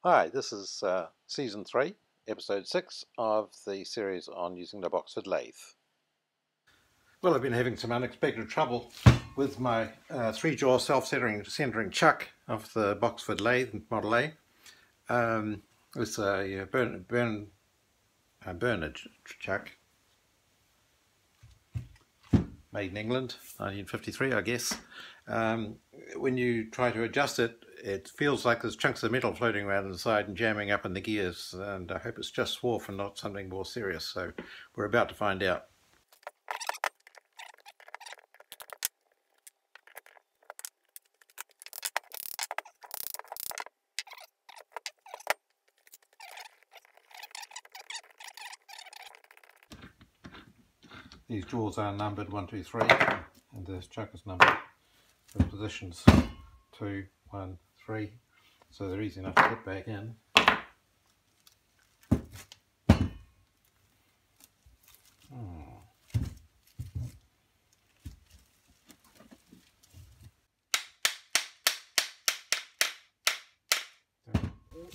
Hi, this is Season 3, Episode 6 of the series on using the Boxford lathe. Well, I've been having some unexpected trouble with my 3-jaw self-centering chuck of the Boxford lathe, Model A. It's a Bernard chuck, made in England, 1953 I guess. When you try to adjust it, it feels like there's chunks of metal floating around inside and jamming up in the gears, and I hope it's just swarf and not something more serious, so we're about to find out. These jaws are numbered 1, 2, 3, and this chuck is numbered in positions 2, 1, 3, so they're easy enough to put back in.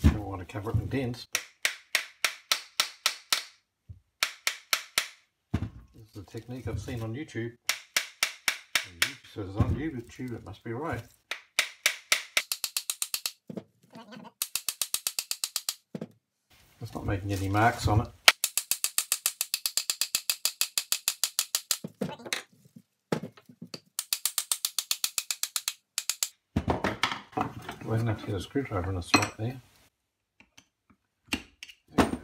Don't want to cover it in dents. This is a technique I've seen on YouTube. So it's on YouTube, it must be right. It's not making any marks on it. We're going to have to get a screwdriver in a slot there. There we go.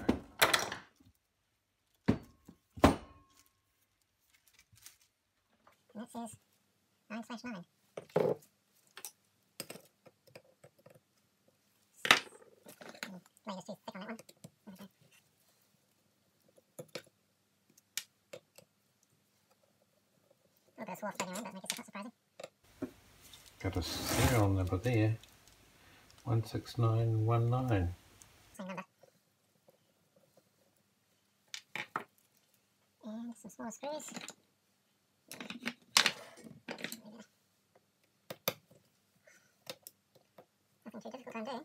And that says 9/9. Latest tooth thick on that one. Okay. A little bit of swarf floating around, doesn't make it so surprising. Got a serial number there, 16919. Same number. And some small screws. Nothing too difficult to undo.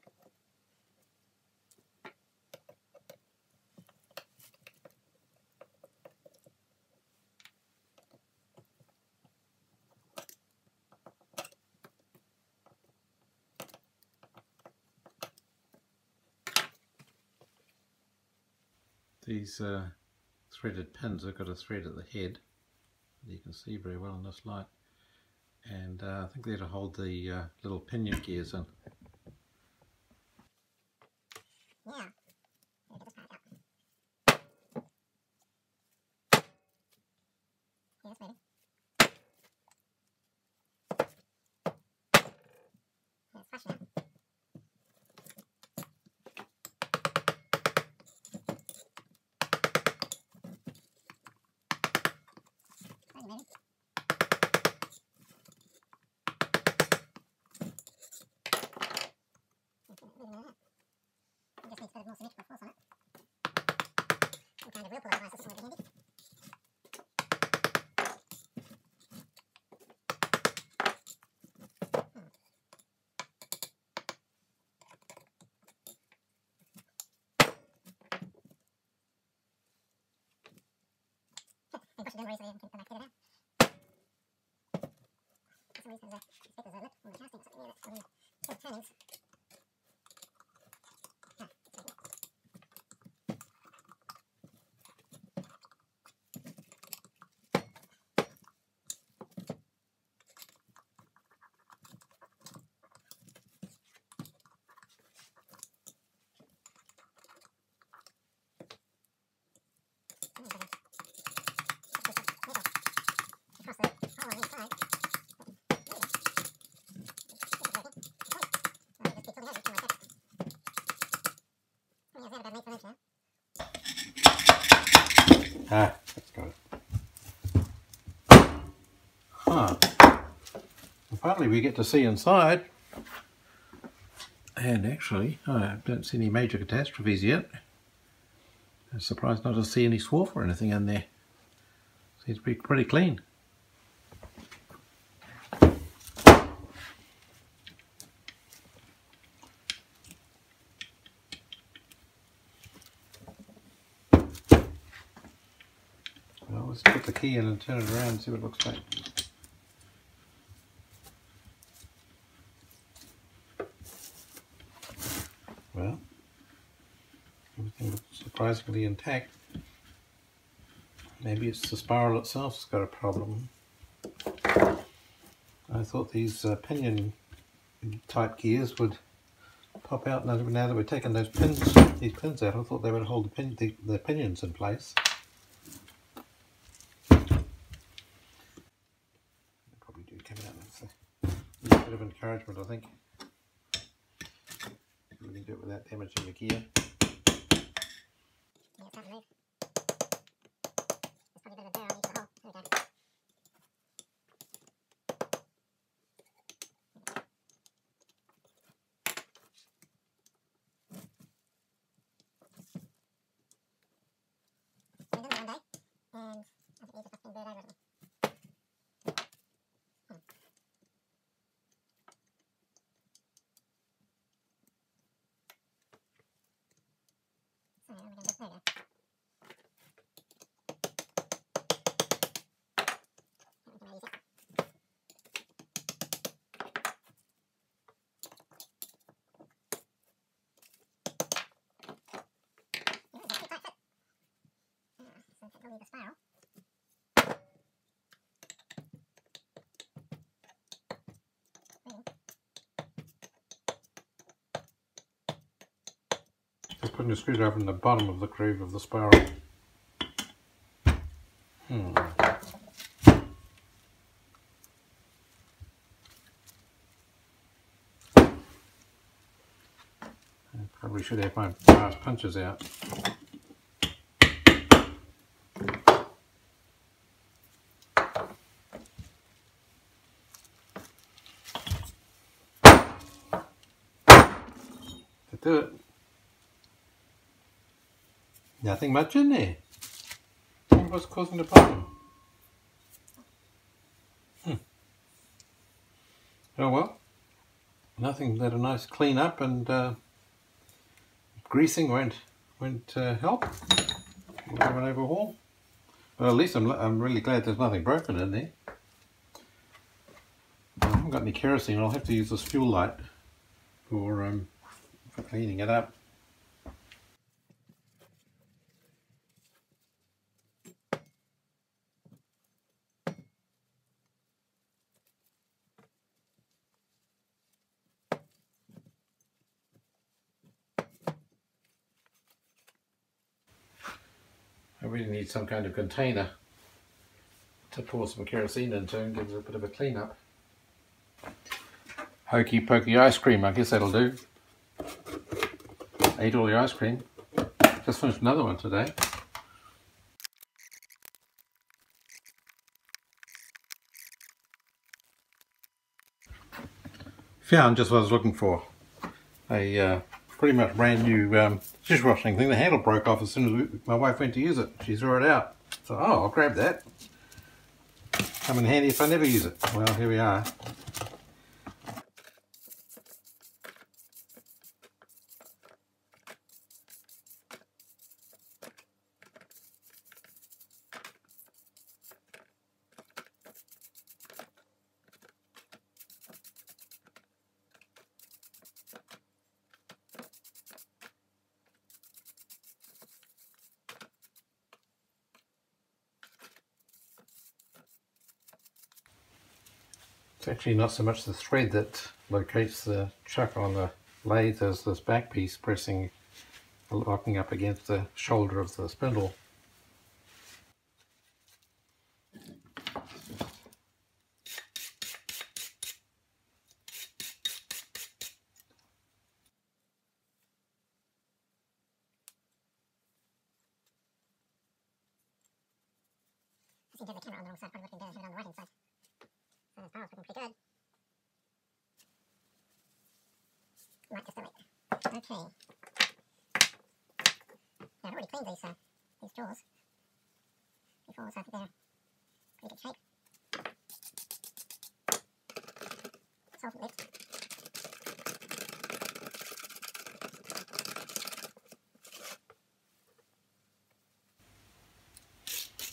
These threaded pins have got a thread at the head that you can see very well in this light, and I think they're to hold the little pinion gears in. Yeah. Get this part out. Yes, maybe. Yeah, it's flush now. Maybe. It just needs a bit of more symmetrical force on it. Some kind of wheel puller device or something would be handy. Push it in very easily and can come back get it out. For some reason, I expect there's a lip on the casting or something near that. Instead of turnings. Ah, that's got it. Huh. Finally we get to see inside, and actually I don't see any major catastrophes yet. I'm surprised not to see any swarf or anything in there. Seems to be pretty clean. key in and turn it around and see what it looks like. Well, everything looks surprisingly intact. Maybe it's the spiral itself that's got a problem. I thought these pinion type gears would pop out. Now that we're taking these pins out, I thought they would hold the pinions in place. They probably do come out. That's a bit of encouragement, I think. We can do it without damaging the gear. Yeah, it's hard to move. There's probably a bit of a burr on each of the hole. There we go. We did it one day, and I think these have just been burred over, haven't they? So, we're going to just, there we go. We can use it. Yeah, it's a pretty tight fit. So we'll leave the spiral. Just putting a screwdriver in the bottom of the groove of the spiral. I probably should have my brass punches out. To do it. Nothing much in there. What's causing the problem? Oh well, nothing that a nice clean up and greasing won't help. We'll have an overhaul. But at least I'm really glad there's nothing broken in there. I haven't got any kerosene. I'll have to use this fuel light for cleaning it up. I really need some kind of container to pour some kerosene into and give it a bit of a clean up. Hokey pokey ice cream, I guess that'll do. Ate all the ice cream. Just finished another one today. Found just what I was looking for. A pretty much brand new dishwashing thing. The handle broke off as soon as my wife went to use it. She threw it out. So, oh, I'll grab that. Come in handy if I never use it. Well, here we are. It's actually not so much the thread that locates the chuck on the lathe as this back piece pressing, locking up against the shoulder of the spindle. I seem to have the camera on the wrong side, probably looking better have it on the right hand side. So the spiral's looking pretty good. Might just do it. Okay. Yeah, I've already cleaned these drawers before, so I think they're pretty good shape. Solvent lift.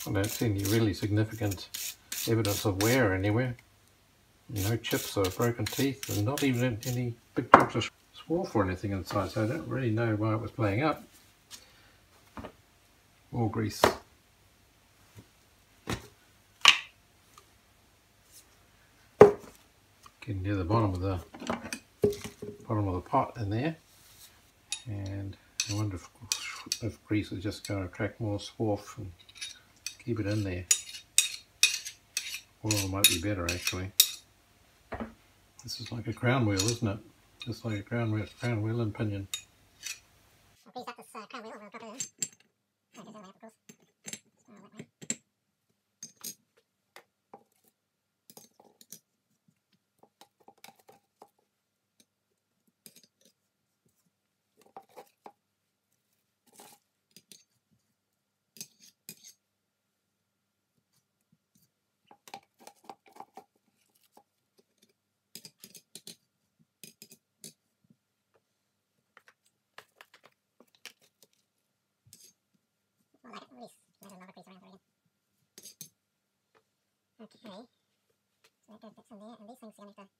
I don't see any really significant evidence of wear anywhere. No chips or broken teeth, and not even any big chunks of swarf or anything inside, so I don't really know why it was playing up. More grease. Getting near the bottom of the pot in there, and I wonder if grease is just going to attract more swarf and keep it in there. Oil might be better actually. This is like a crown wheel, isn't it? Just like a crown wheel and pinion. I'll grease up this crown wheel and we'll drop it in. That goes in there, of course. Smell that way. More like it. Release. There's another grease around there again. Okay. So that goes bits in there, and these things are going to have to,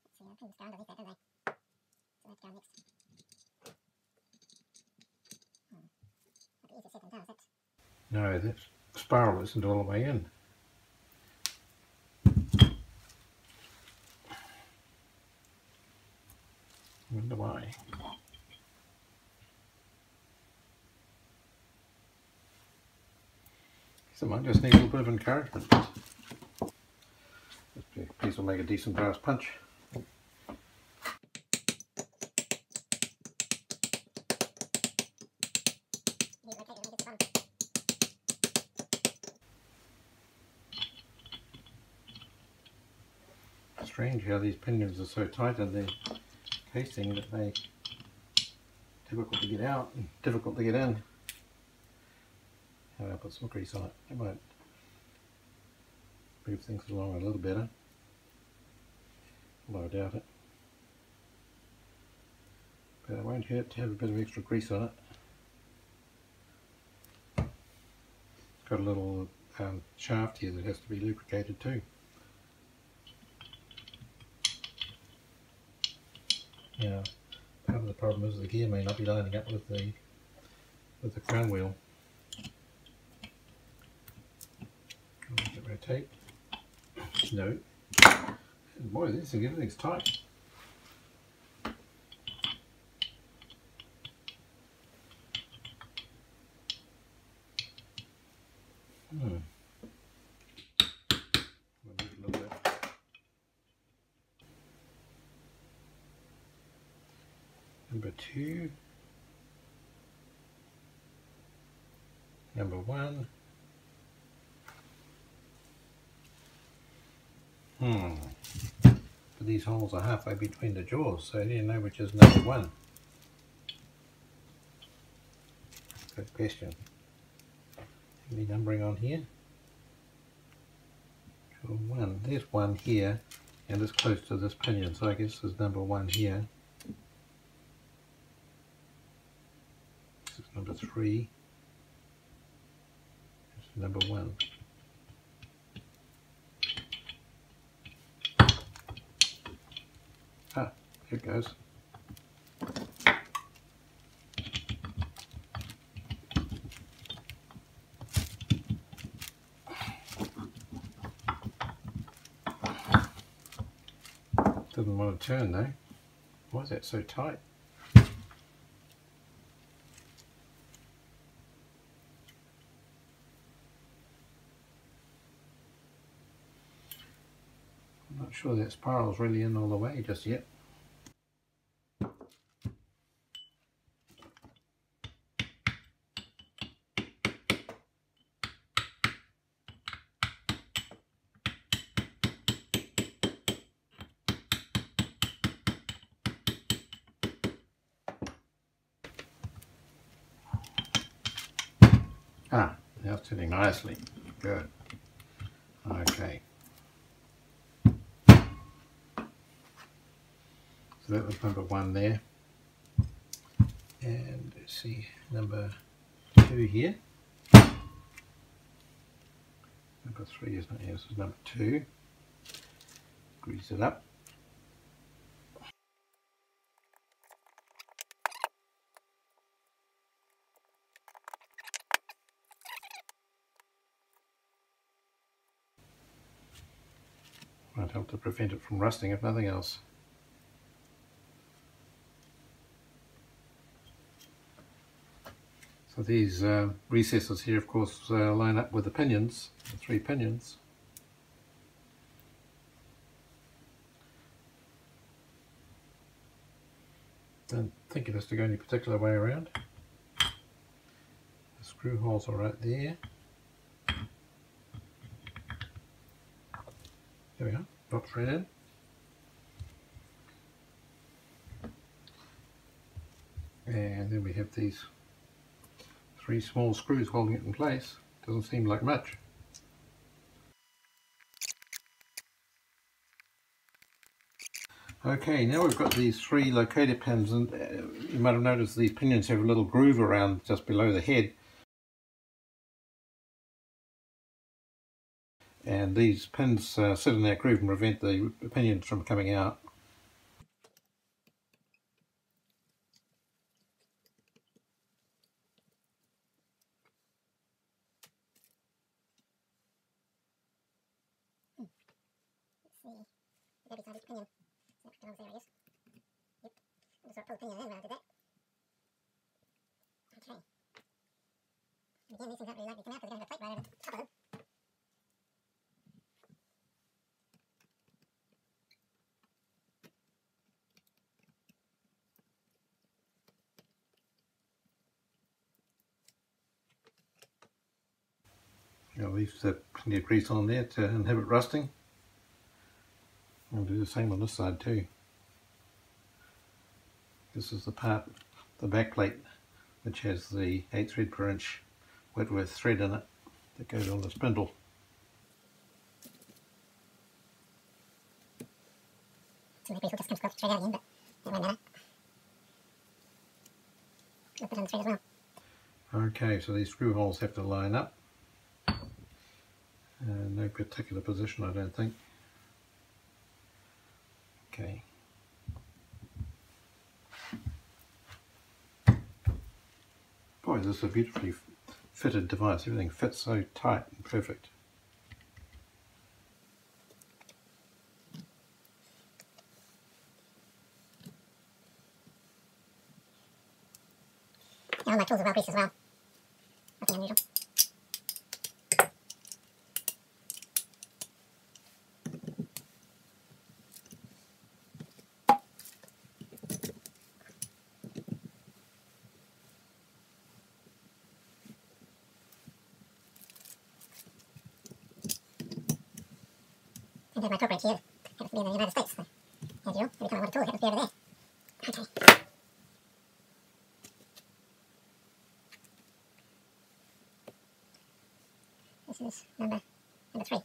let's see, the pins go underneath that, don't they? So that's going next. That'd be easier said than done, is it? No, that spiral isn't all the way in. I wonder why. So I might just need a little bit of encouragement. This piece will make a decent brass punch. Strange how these pinions are so tight in the casing that they're difficult to get out and difficult to get in. I'll put some grease on it. It might move things along a little better. Although I doubt it. But it won't hurt to have a bit of extra grease on it. It's got a little shaft here that has to be lubricated too. Yeah, part of the problem is the gear may not be lining up with the crown wheel. Make it rotate. No. And boy, everything's tight. Move a little bit. Number 2. Number 1. But these holes are halfway between the jaws, so I didn't know which is number 1. Good question. Any numbering on here? Jaw 1. There's 1 here, and it's close to this pinion, so I guess there's number 1 here. This is number 3. This is number 1. Ah, here it goes. Didn't want to turn though. Why is that so tight? I'm not sure that spiral's really in all the way just yet. Ah, now it's turning nicely. Good. Okay. So that was number 1 there. And let's see, number 2 here. 3, isn't it? Yeah, this is number 2. Grease it up. Might help to prevent it from rusting if nothing else. So these recesses here, of course, line up with the pinions, the 3 pinions. Don't think it has to go any particular way around. The screw holes are right there. There we go, drops right in. And then we have these 3 small screws holding it in place. Doesn't seem like much. Okay, now we've got these 3 locator pins, and you might have noticed these pinions have a little groove around just below the head. And these pins sit in that groove and prevent the pinions from coming out. Let's see. Maybe side each pinion. So there it is. Yep. I'll just sort of pull the pinion in when I do that. Okay. And again, these things don't really like to come out because they're going to have a plate right over the top of them. I'll leave plenty of grease on there to inhibit rusting. I'll do the same on this side too. This is the part, the back plate, which has the 8 thread per inch Whitworth thread in it that goes on the spindle. So my grease will just come straight out again, but that won't matter. We'll put it on the thread as well. Okay, so these screw holes have to line up. No particular position, I don't think. Okay. Boy, this is a beautifully fitted device. Everything fits so tight and perfect. Yeah, all my tools are well greased as well. Nothing unusual. I did my torque wrench here. Happens to be in the United States. So, as usual, every time I want a tool, it happens to be over there. Okay. This is number 3.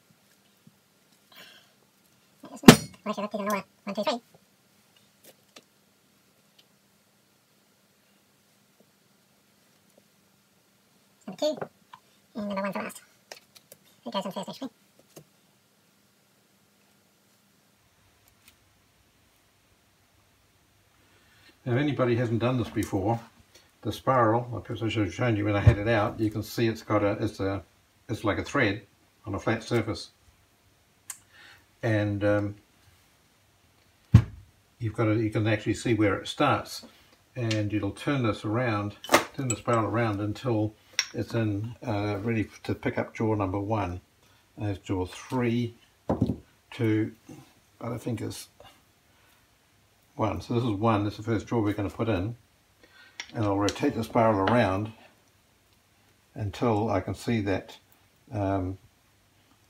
That is not. Well, actually, let's do the lower 1, 2, 3. Number 2, and number 1 for last. It goes on first, actually. Now, if anybody hasn't done this before, the spiral, perhaps I should have shown you when I had it out, you can see it's got it's like a thread on a flat surface. And you can actually see where it starts. And it'll turn this around, turn the spiral around until it's in ready to pick up jaw number 1. And there's jaw 3, 2, I think it's 1. So this is 1, this is the first jaw we're going to put in. And I'll rotate the spiral around until I can see that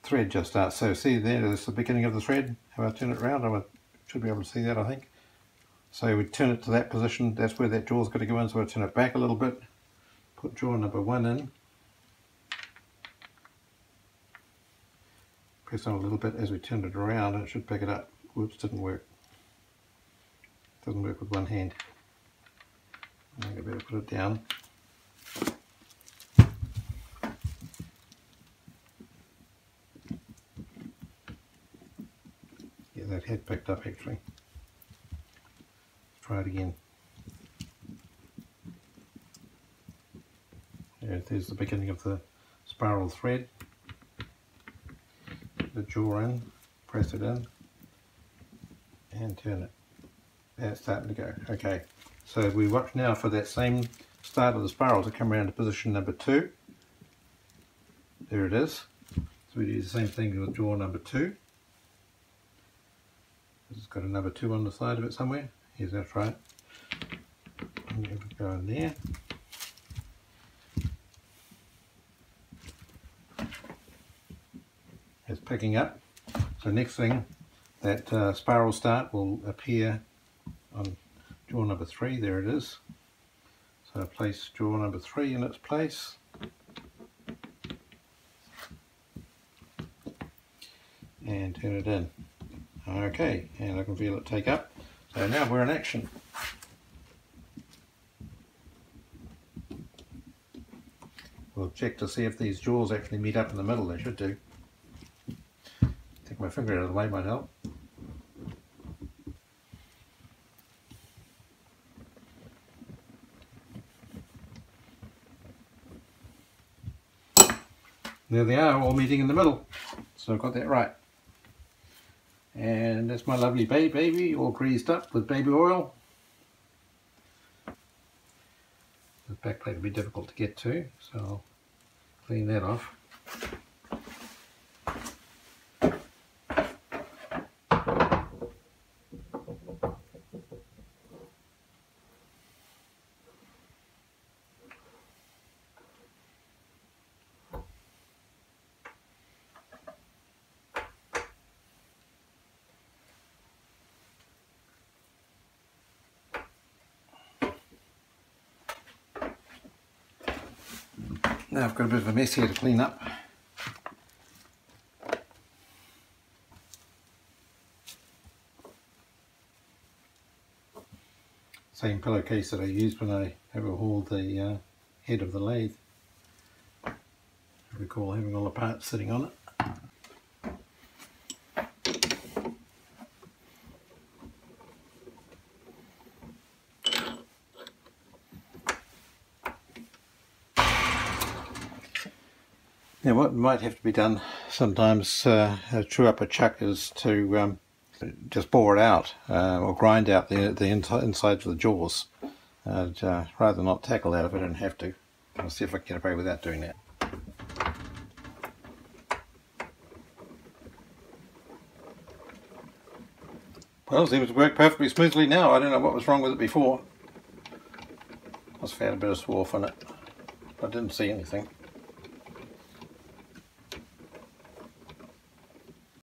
thread just starts. So see there, this is the beginning of the thread. How I turn it around, I should be able to see that, I think. So we turn it to that position, that's where that jaw's got to go in, so I turn it back a little bit, put jaw number 1 in, press on a little bit as we turn it around and it should pick it up. Whoops, didn't work. Doesn't work with one hand. I think I better put it down. that head picked up actually. Try it again. There's the beginning of the spiral thread. The jaw in, press it in, and turn it. That's starting to go. Okay, so we watch now for that same start of the spiral to come around to position number 2. There it is. So we do the same thing with jaw number 2. It's got a number 2 on the side of it somewhere. Yes, that's right. And you go in there. It's picking up. So next thing, that spiral start will appear on jaw number 3. There it is. So place jaw number 3 in its place. And turn it in. Okay, and I can feel it take up. So now we're in action. We'll check to see if these jaws actually meet up in the middle. They should do. Take my finger out of the way might help. There they are, all meeting in the middle. So I've got that right. And that's my lovely baby, all greased up with baby oil. The back plate will be difficult to get to, so I'll clean that off. Now I've got a bit of a mess here to clean up. Same pillowcase that I used when I overhauled the head of the lathe. I recall having all the parts sitting on it. Now what might have to be done sometimes true up a chuck is to just bore it out or grind out the insides of the jaws. I'd rather not tackle that if I don't have to. I'll see if I can get away without doing that. Well, it seems to work perfectly smoothly now. I don't know what was wrong with it before. Must have had a bit of swarf in it. I didn't see anything.